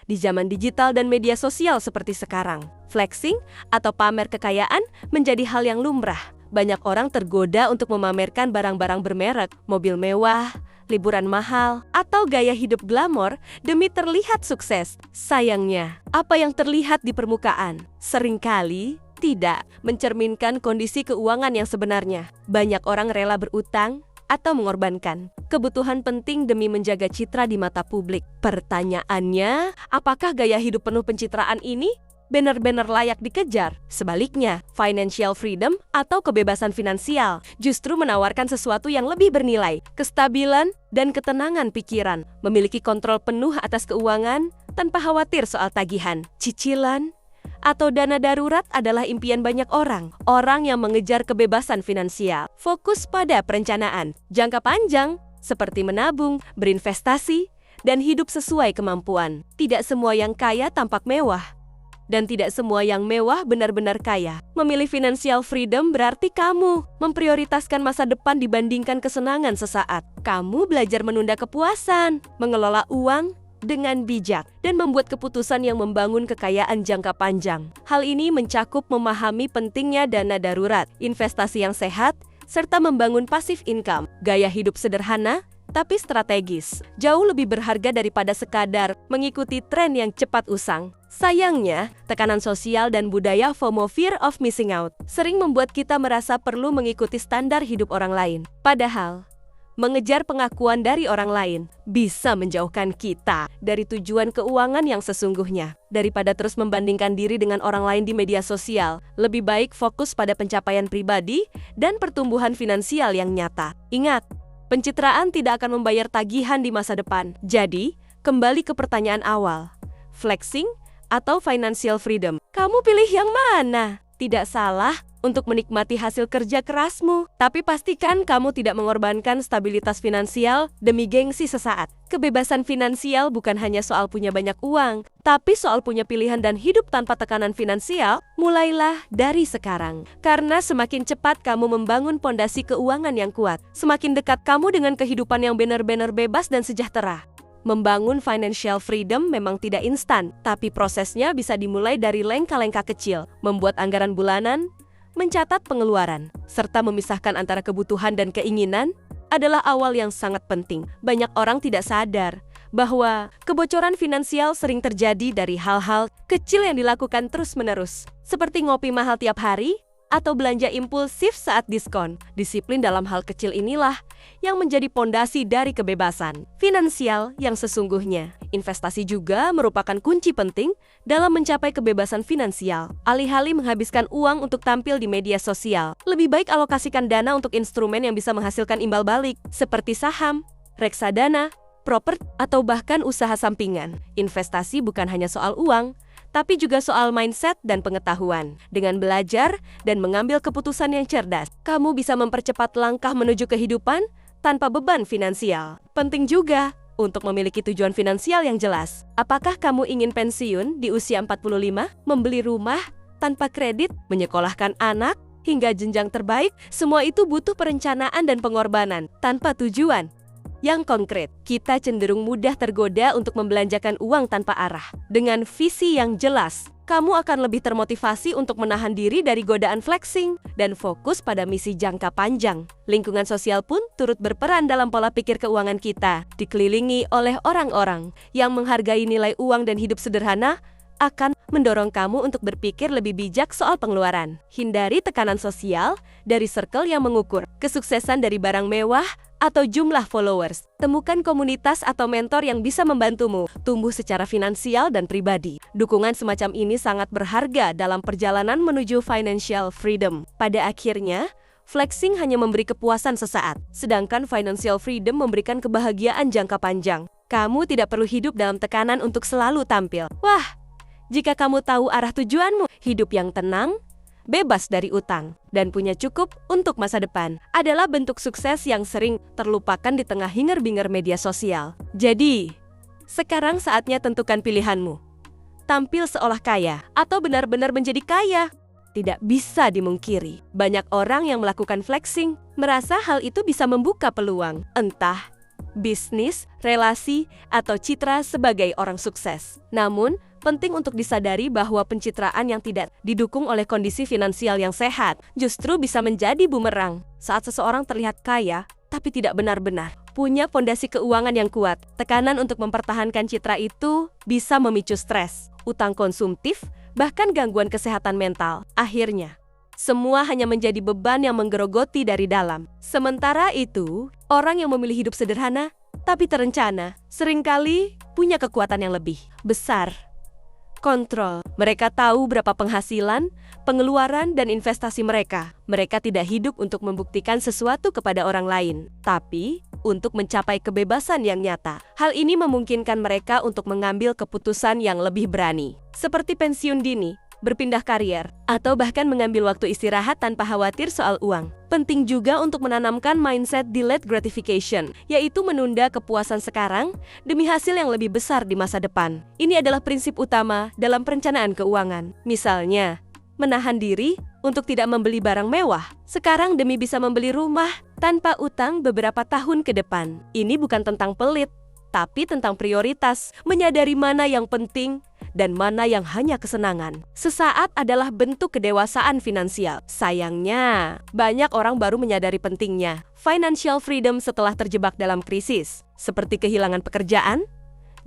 Di zaman digital dan media sosial seperti sekarang, flexing atau pamer kekayaan menjadi hal yang lumrah. Banyak orang tergoda untuk memamerkan barang-barang bermerek, mobil mewah, liburan mahal, atau gaya hidup glamor demi terlihat sukses. Sayangnya, apa yang terlihat di permukaan seringkali tidak mencerminkan kondisi keuangan yang sebenarnya. Banyak orang rela berutang atau mengorbankan kebutuhan penting demi menjaga citra di mata publik. Pertanyaannya, apakah gaya hidup penuh pencitraan ini benar-benar layak dikejar? Sebaliknya, financial freedom atau kebebasan finansial justru menawarkan sesuatu yang lebih bernilai, kestabilan dan ketenangan pikiran, memiliki kontrol penuh atas keuangan tanpa khawatir soal tagihan, cicilan, atau dana darurat adalah impian banyak orang. Orang yang mengejar kebebasan finansial fokus pada perencanaan jangka panjang seperti menabung, berinvestasi, dan hidup sesuai kemampuan. Tidak semua yang kaya tampak mewah. Dan tidak semua yang mewah benar-benar kaya. Memilih financial freedom berarti kamu memprioritaskan masa depan dibandingkan kesenangan sesaat. Kamu belajar menunda kepuasan, mengelola uang dengan bijak, dan membuat keputusan yang membangun kekayaan jangka panjang. Hal ini mencakup memahami pentingnya dana darurat, investasi yang sehat, serta membangun passive income. Gaya hidup sederhana tapi strategis, jauh lebih berharga daripada sekadar mengikuti tren yang cepat usang. Sayangnya, tekanan sosial dan budaya FOMO, fear of missing out, sering membuat kita merasa perlu mengikuti standar hidup orang lain. Padahal, mengejar pengakuan dari orang lain bisa menjauhkan kita dari tujuan keuangan yang sesungguhnya. Daripada terus membandingkan diri dengan orang lain di media sosial, lebih baik fokus pada pencapaian pribadi dan pertumbuhan finansial yang nyata. Ingat, pencitraan tidak akan membayar tagihan di masa depan. Jadi, kembali ke pertanyaan awal. Flexing atau financial freedom? Kamu pilih yang mana? Tidak salah untuk menikmati hasil kerja kerasmu, tapi pastikan kamu tidak mengorbankan stabilitas finansial demi gengsi sesaat. Kebebasan finansial bukan hanya soal punya banyak uang, tapi soal punya pilihan dan hidup tanpa tekanan finansial. Mulailah dari sekarang. Karena semakin cepat kamu membangun pondasi keuangan yang kuat, semakin dekat kamu dengan kehidupan yang benar-benar bebas dan sejahtera. Membangun financial freedom memang tidak instan, tapi prosesnya bisa dimulai dari langkah-langkah kecil, membuat anggaran bulanan, mencatat pengeluaran, serta memisahkan antara kebutuhan dan keinginan adalah awal yang sangat penting. Banyak orang tidak sadar bahwa kebocoran finansial sering terjadi dari hal-hal kecil yang dilakukan terus-menerus, seperti ngopi mahal tiap hari atau belanja impulsif saat diskon. Disiplin dalam hal kecil inilah yang menjadi pondasi dari kebebasan finansial yang sesungguhnya. Investasi juga merupakan kunci penting dalam mencapai kebebasan finansial. Alih-alih menghabiskan uang untuk tampil di media sosial, lebih baik alokasikan dana untuk instrumen yang bisa menghasilkan imbal balik, seperti saham, reksadana, properti, atau bahkan usaha sampingan. Investasi bukan hanya soal uang, tapi juga soal mindset dan pengetahuan. Dengan belajar dan mengambil keputusan yang cerdas, kamu bisa mempercepat langkah menuju kehidupan tanpa beban finansial. Penting juga untuk memiliki tujuan finansial yang jelas. Apakah kamu ingin pensiun di usia 45, membeli rumah tanpa kredit, menyekolahkan anak, hingga jenjang terbaik? Semua itu butuh perencanaan dan pengorbanan. Tanpa tujuan yang konkret, kita cenderung mudah tergoda untuk membelanjakan uang tanpa arah. Dengan visi yang jelas, kamu akan lebih termotivasi untuk menahan diri dari godaan flexing dan fokus pada misi jangka panjang. Lingkungan sosial pun turut berperan dalam pola pikir keuangan kita. Dikelilingi oleh orang-orang yang menghargai nilai uang dan hidup sederhana akan mendorong kamu untuk berpikir lebih bijak soal pengeluaran. Hindari tekanan sosial dari circle yang mengukur kesuksesan dari barang mewah atau jumlah followers. Temukan komunitas atau mentor yang bisa membantumu tumbuh secara finansial dan pribadi. Dukungan semacam ini sangat berharga dalam perjalanan menuju financial freedom. Pada akhirnya, flexing hanya memberi kepuasan sesaat, sedangkan financial freedom memberikan kebahagiaan jangka panjang. Kamu tidak perlu hidup dalam tekanan untuk selalu tampil. Wah, jika kamu tahu arah tujuanmu, hidup yang tenang, bebas dari utang, dan punya cukup untuk masa depan adalah bentuk sukses yang sering terlupakan di tengah hingar-bingar media sosial. Jadi, sekarang saatnya tentukan pilihanmu. Tampil seolah kaya atau benar-benar menjadi kaya. Tidak bisa dimungkiri, banyak orang yang melakukan flexing merasa hal itu bisa membuka peluang, entah bisnis, relasi, atau citra sebagai orang sukses. Namun, penting untuk disadari bahwa pencitraan yang tidak didukung oleh kondisi finansial yang sehat justru bisa menjadi bumerang. Saat seseorang terlihat kaya, tapi tidak benar-benar punya fondasi keuangan yang kuat, tekanan untuk mempertahankan citra itu bisa memicu stres, utang konsumtif, bahkan gangguan kesehatan mental. Akhirnya, semua hanya menjadi beban yang menggerogoti dari dalam. Sementara itu, orang yang memilih hidup sederhana tapi terencana seringkali punya kekuatan yang lebih besar. Kontrol. Mereka tahu berapa penghasilan, pengeluaran, dan investasi mereka. Mereka tidak hidup untuk membuktikan sesuatu kepada orang lain, tapi untuk mencapai kebebasan yang nyata. Hal ini memungkinkan mereka untuk mengambil keputusan yang lebih berani, seperti pensiun dini, berpindah karier, atau bahkan mengambil waktu istirahat tanpa khawatir soal uang. Penting juga untuk menanamkan mindset delayed gratification, yaitu menunda kepuasan sekarang demi hasil yang lebih besar di masa depan. Ini adalah prinsip utama dalam perencanaan keuangan. Misalnya, menahan diri untuk tidak membeli barang mewah sekarang demi bisa membeli rumah tanpa utang beberapa tahun ke depan. Ini bukan tentang pelit, tapi tentang prioritas, menyadari mana yang penting dan mana yang hanya kesenangan. Sesaat adalah bentuk kedewasaan finansial. Sayangnya, banyak orang baru menyadari pentingnya financial freedom setelah terjebak dalam krisis, seperti kehilangan pekerjaan,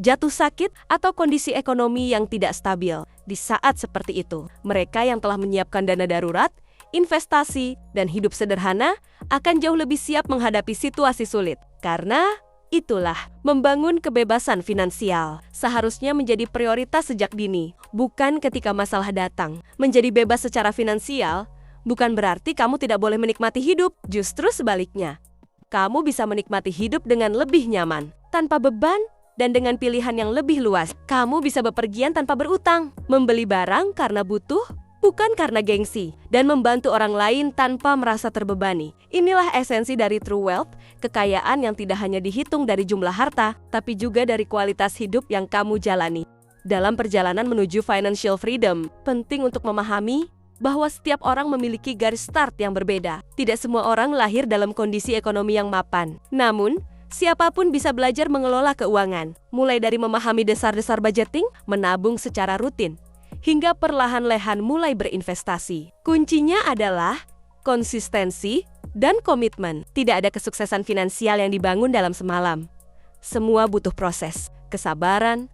jatuh sakit, atau kondisi ekonomi yang tidak stabil. Di saat seperti itu, mereka yang telah menyiapkan dana darurat, investasi, dan hidup sederhana akan jauh lebih siap menghadapi situasi sulit. Karena itulah, membangun kebebasan finansial seharusnya menjadi prioritas sejak dini, bukan ketika masalah datang. Menjadi bebas secara finansial bukan berarti kamu tidak boleh menikmati hidup. Justru sebaliknya, kamu bisa menikmati hidup dengan lebih nyaman, tanpa beban, dan dengan pilihan yang lebih luas. Kamu bisa bepergian tanpa berutang, membeli barang karena butuh, bukan karena gengsi, dan membantu orang lain tanpa merasa terbebani. Inilah esensi dari true wealth, kekayaan yang tidak hanya dihitung dari jumlah harta, tapi juga dari kualitas hidup yang kamu jalani. Dalam perjalanan menuju financial freedom, penting untuk memahami bahwa setiap orang memiliki garis start yang berbeda. Tidak semua orang lahir dalam kondisi ekonomi yang mapan. Namun, siapapun bisa belajar mengelola keuangan, mulai dari memahami dasar-dasar budgeting, menabung secara rutin, hingga perlahan-lahan mulai berinvestasi. Kuncinya adalah konsistensi dan komitmen. Tidak ada kesuksesan finansial yang dibangun dalam semalam. Semua butuh proses, kesabaran,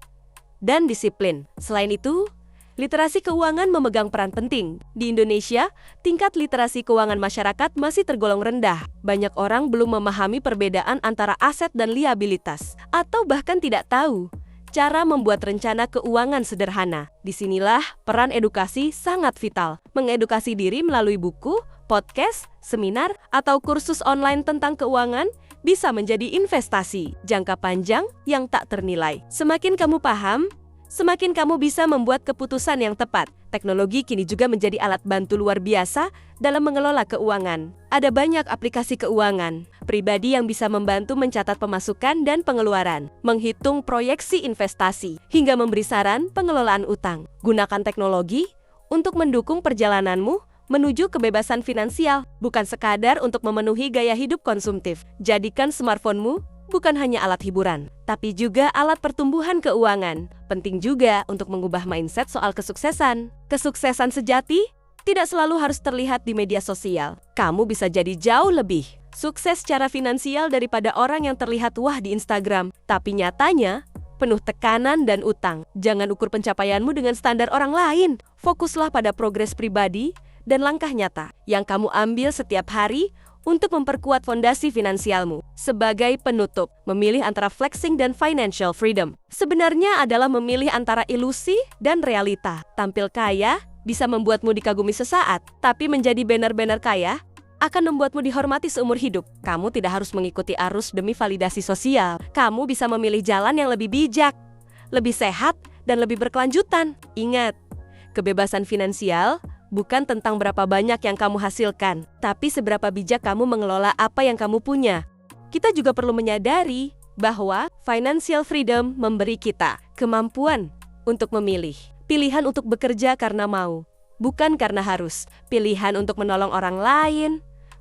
dan disiplin. Selain itu, literasi keuangan memegang peran penting. Di Indonesia, tingkat literasi keuangan masyarakat masih tergolong rendah. Banyak orang belum memahami perbedaan antara aset dan liabilitas, atau bahkan tidak tahu cara membuat rencana keuangan sederhana. Disinilah peran edukasi sangat vital. Mengedukasi diri melalui buku, podcast, seminar, atau kursus online tentang keuangan bisa menjadi investasi jangka panjang yang tak ternilai. Semakin kamu paham, semakin kamu bisa membuat keputusan yang tepat. Teknologi kini juga menjadi alat bantu luar biasa dalam mengelola keuangan. Ada banyak aplikasi keuangan pribadi yang bisa membantu mencatat pemasukan dan pengeluaran, menghitung proyeksi investasi, hingga memberi saran pengelolaan utang. Gunakan teknologi untuk mendukung perjalananmu menuju kebebasan finansial, bukan sekadar untuk memenuhi gaya hidup konsumtif. Jadikan smartphone-mu bukan hanya alat hiburan, tapi juga alat pertumbuhan keuangan. Penting juga untuk mengubah mindset soal kesuksesan. Kesuksesan sejati tidak selalu harus terlihat di media sosial. Kamu bisa jadi jauh lebih sukses secara finansial daripada orang yang terlihat wah di Instagram, tapi nyatanya penuh tekanan dan utang. Jangan ukur pencapaianmu dengan standar orang lain. Fokuslah pada progres pribadi dan langkah nyata yang kamu ambil setiap hari untuk memperkuat fondasi finansialmu. Sebagai penutup, memilih antara flexing dan financial freedom sebenarnya adalah memilih antara ilusi dan realita. Tampil kaya bisa membuatmu dikagumi sesaat, tapi menjadi benar-benar kaya akan membuatmu dihormati seumur hidup. Kamu tidak harus mengikuti arus demi validasi sosial. Kamu bisa memilih jalan yang lebih bijak, lebih sehat, dan lebih berkelanjutan. Ingat, kebebasan finansial bukan tentang berapa banyak yang kamu hasilkan, tapi seberapa bijak kamu mengelola apa yang kamu punya. Kita juga perlu menyadari bahwa financial freedom memberi kita kemampuan untuk memilih. Pilihan untuk bekerja karena mau, bukan karena harus. Pilihan untuk menolong orang lain,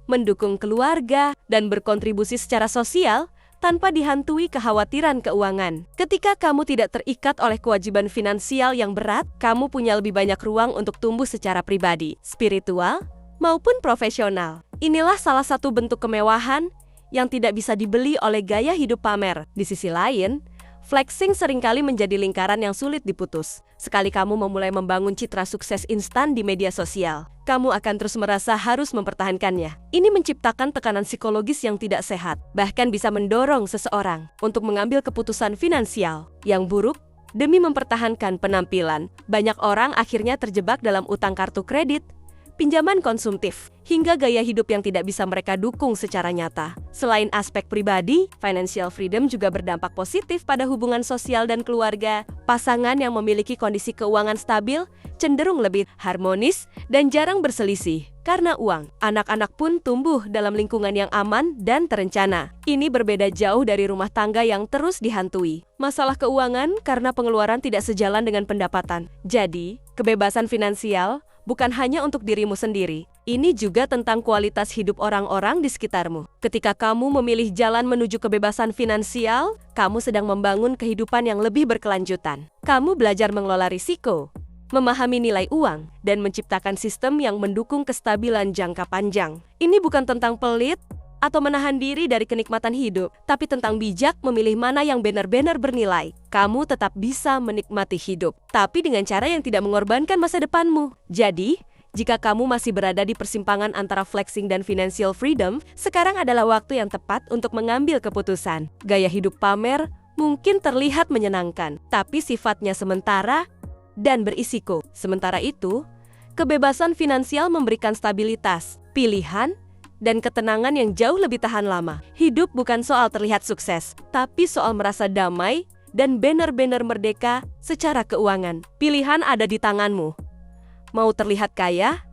mendukung keluarga, dan berkontribusi secara sosial tanpa dihantui kekhawatiran keuangan. Ketika kamu tidak terikat oleh kewajiban finansial yang berat, kamu punya lebih banyak ruang untuk tumbuh secara pribadi, spiritual, maupun profesional. Inilah salah satu bentuk kemewahan yang tidak bisa dibeli oleh gaya hidup pamer. Di sisi lain, flexing seringkali menjadi lingkaran yang sulit diputus. Sekali kamu memulai membangun citra sukses instan di media sosial, kamu akan terus merasa harus mempertahankannya. Ini menciptakan tekanan psikologis yang tidak sehat, bahkan bisa mendorong seseorang untuk mengambil keputusan finansial yang buruk demi mempertahankan penampilan. Banyak orang akhirnya terjebak dalam utang kartu kredit, pinjaman konsumtif, hingga gaya hidup yang tidak bisa mereka dukung secara nyata. Selain aspek pribadi, financial freedom juga berdampak positif pada hubungan sosial dan keluarga. Pasangan yang memiliki kondisi keuangan stabil cenderung lebih harmonis dan jarang berselisih karena uang. Anak-anak pun tumbuh dalam lingkungan yang aman dan terencana. Ini berbeda jauh dari rumah tangga yang terus dihantui masalah keuangan karena pengeluaran tidak sejalan dengan pendapatan. Jadi, kebebasan finansial bukan hanya untuk dirimu sendiri, ini juga tentang kualitas hidup orang-orang di sekitarmu. Ketika kamu memilih jalan menuju kebebasan finansial, kamu sedang membangun kehidupan yang lebih berkelanjutan. Kamu belajar mengelola risiko, memahami nilai uang, dan menciptakan sistem yang mendukung kestabilan jangka panjang. Ini bukan tentang pelit atau menahan diri dari kenikmatan hidup, tapi tentang bijak memilih mana yang benar-benar bernilai. Kamu tetap bisa menikmati hidup, tapi dengan cara yang tidak mengorbankan masa depanmu. Jadi, jika kamu masih berada di persimpangan antara flexing dan financial freedom, sekarang adalah waktu yang tepat untuk mengambil keputusan. Gaya hidup pamer mungkin terlihat menyenangkan, tapi sifatnya sementara dan berisiko. Sementara itu, kebebasan finansial memberikan stabilitas, pilihan, dan ketenangan yang jauh lebih tahan lama. Hidup bukan soal terlihat sukses, tapi soal merasa damai dan benar-benar merdeka secara keuangan. Pilihan ada di tanganmu. Mau terlihat kaya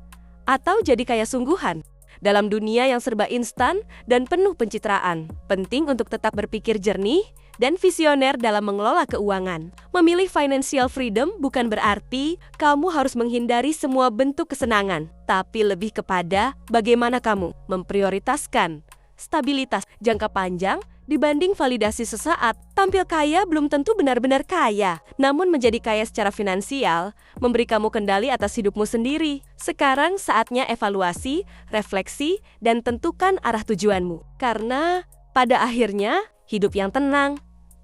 atau jadi kaya sungguhan? Dalam dunia yang serba instan dan penuh pencitraan, penting untuk tetap berpikir jernih dan visioner dalam mengelola keuangan. Memilih financial freedom bukan berarti kamu harus menghindari semua bentuk kesenangan, tapi lebih kepada bagaimana kamu memprioritaskan stabilitas jangka panjang dibanding validasi sesaat. Tampil kaya belum tentu benar-benar kaya, namun menjadi kaya secara finansial memberi kamu kendali atas hidupmu sendiri. Sekarang saatnya evaluasi, refleksi, dan tentukan arah tujuanmu. Karena pada akhirnya, hidup yang tenang,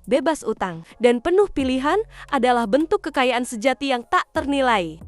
bebas utang, dan penuh pilihan adalah bentuk kekayaan sejati yang tak ternilai.